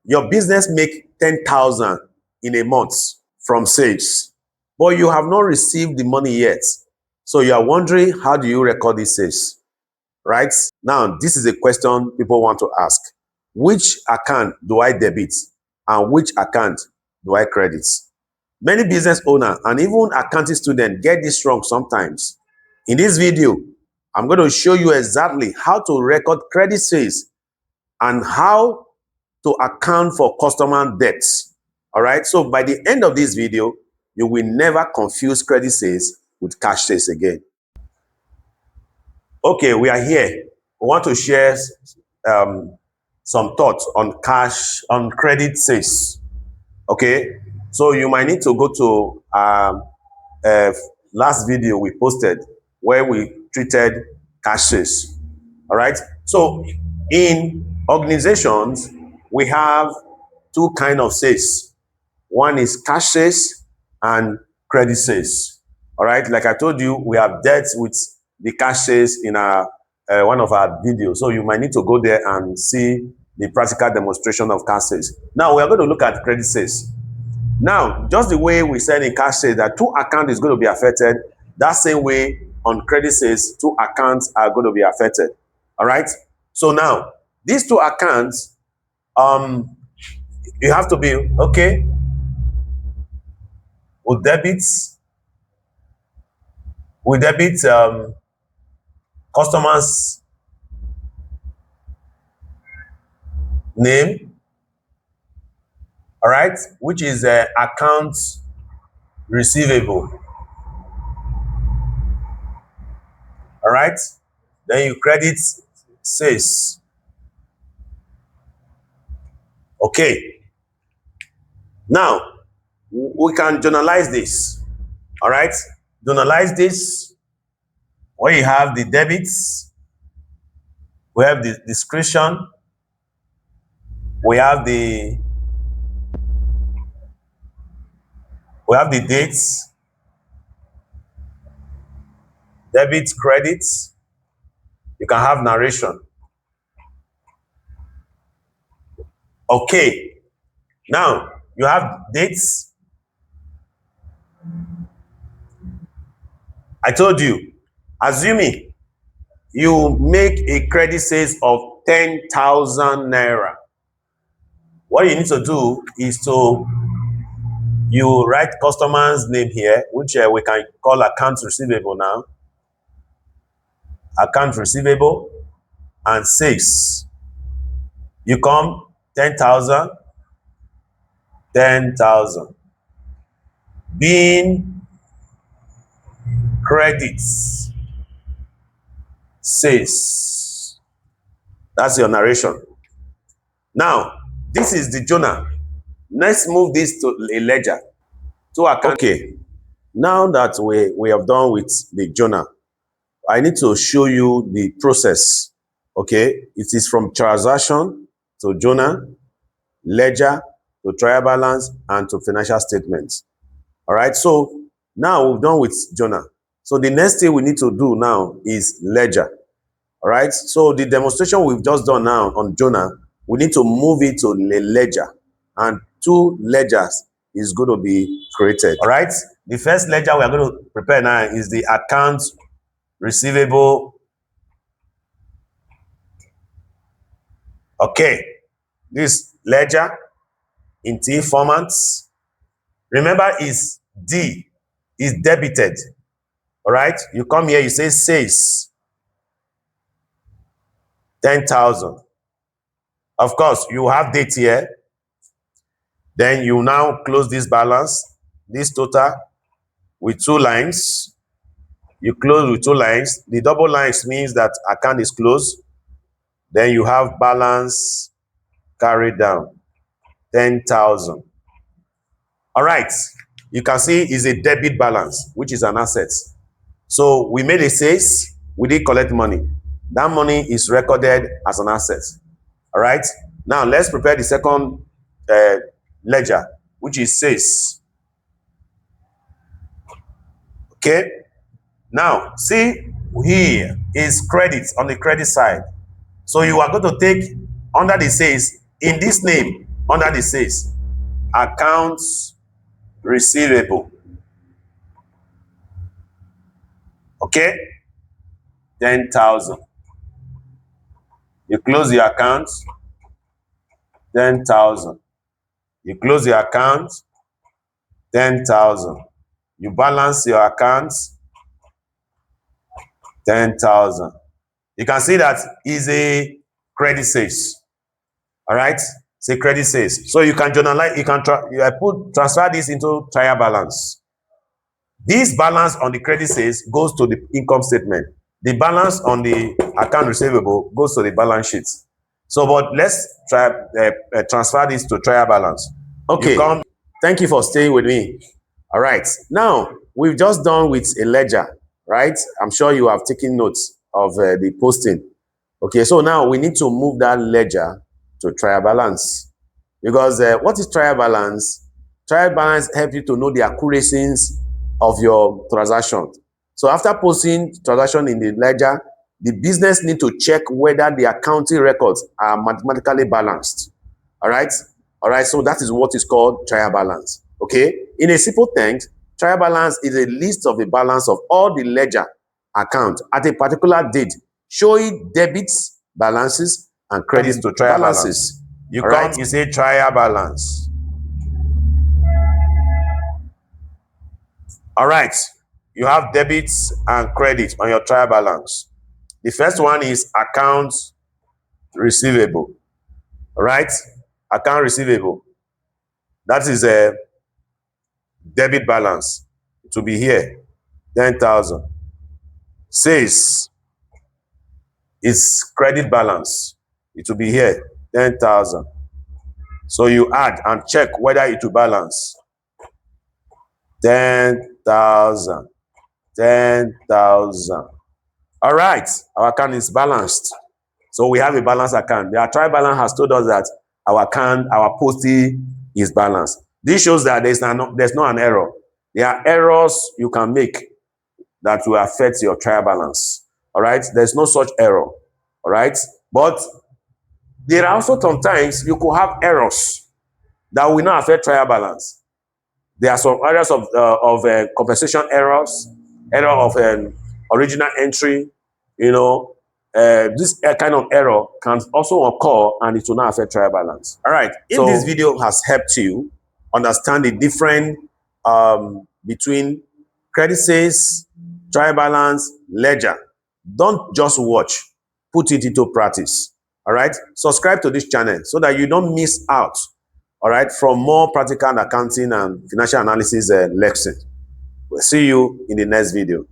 your business make 10,000 in a month from sales, but you have not received the money yet. So you are wondering, how do you record this sales? Right? Now, this is a question people want to ask. Which account do I debit and which account do I credit? Many business owners and even accounting students get this wrong sometimes. In this video, I'm going to show you exactly how to record credit sales and how to account for customer debts. All right. So by the end of this video, you will never confuse credit sales with cash sales again. Okay, we are here. We want to share some thoughts on credit sales. Okay, so you might need to go to last video we posted where we treated cash sales. All right. So in organizations, we have two kinds of sales. One is cash sales and credit sales. All right. Like I told you, we have dealt with the cash sales in one of our videos. So you might need to go there and see the practical demonstration of cash sales. Now we are going to look at credit sales. Now, just the way we said in cash sales that two accounts is going to be affected, that same way on credit sales, two accounts are going to be affected. All right. So now these two accounts, you have to be okay with debits. We debit customers' name, all right, which is account receivable. All right, then you credit sales. Okay, now we can journalize this. All right, journalize this. Where you have the debits, we have the description, we have the dates, debit, credits. You can have narration. Okay, now you have dates. I told you, assuming you make a credit sales of 10,000 naira, what you need to do is you write customer's name here, which we can call account receivable now. Account receivable and sales. You come 10,000, 10,000. Being credits sales. That's your narration. Now, this is the journal. Let's move this to a ledger. Okay. Now that we have done with the journal, I need to show you the process. Okay. It is from transaction to journal, ledger to trial balance, and to financial statements. All right. So now we've done with journal. So the next thing we need to do now is ledger. All right. So the demonstration we've just done now on journal, we need to move it to the ledger, and two ledgers is going to be created. All right. The first ledger we are going to prepare now is the account receivable. Okay. This ledger in T formats. Remember, is D is debited. All right. You come here, you say sales 10,000. Of course, you have date here. Then you now close this balance, this total with two lines. You close with two lines. The double lines means that account is closed. Then you have balance carried down 10,000. All right. You can see is a debit balance, which is an asset. So we made a sales, we did collect money. That money is recorded as an asset. All right. Now let's prepare the second ledger, which is sales. Okay. Now see here is credit on the credit side. So you are going to take under the sales in this name. under the sales, accounts receivable. Okay, 10,000. You close your account, 10,000. You close your account, 10,000. You balance your account, 10,000. You can see that is a credit sales. All right, it's a credit sales. So you can journalize. You can transfer this into trial balance. This balance on the credit sales goes to the income statement. The balance on the account receivable goes to the balance sheet. So, but let's try transfer this to trial balance. Okay. Thank you for staying with me. All right. Now we've just done with a ledger, right? I'm sure you have taken notes of the posting. Okay. So now we need to move that ledger to trial balance, because what is trial balance? Trial balance helps you to know the accuracies of your transaction. So after posting transaction in the ledger, the business need to check whether the accounting records are mathematically balanced. All right. So that is what is called trial balance. Okay. In a simple terms, trial balance is a list of the balance of all the ledger account at a particular date, showing debits, balances, and credits to trial balances. You say trial balance. All right. You have debits and credits on your trial balance. The first one is accounts receivable. All right. Account receivable. That is a debit balance. It will be here, 10,000. Sales is credit balance. It will be here, 10,000. So you add and check whether it will balance. 10,000. 10,000. All right, our account is balanced. So we have a balanced account. The trial balance has told us that our account, our posting is balanced. This shows that there's not an error. There are errors you can make that will affect your trial balance. All right, there's no such error. All right, but there are also sometimes you could have errors that will not affect trial balance. There are some areas of compensation errors, error of original entry. This kind of error can also occur and it will not affect trial balance. All right. If this video has helped you understand the difference between credit sales, trial balance, ledger, don't just watch, put it into practice. All right. Subscribe to this channel so that you don't miss out. All right, from more practical accounting and financial analysis lessons. We'll see you in the next video.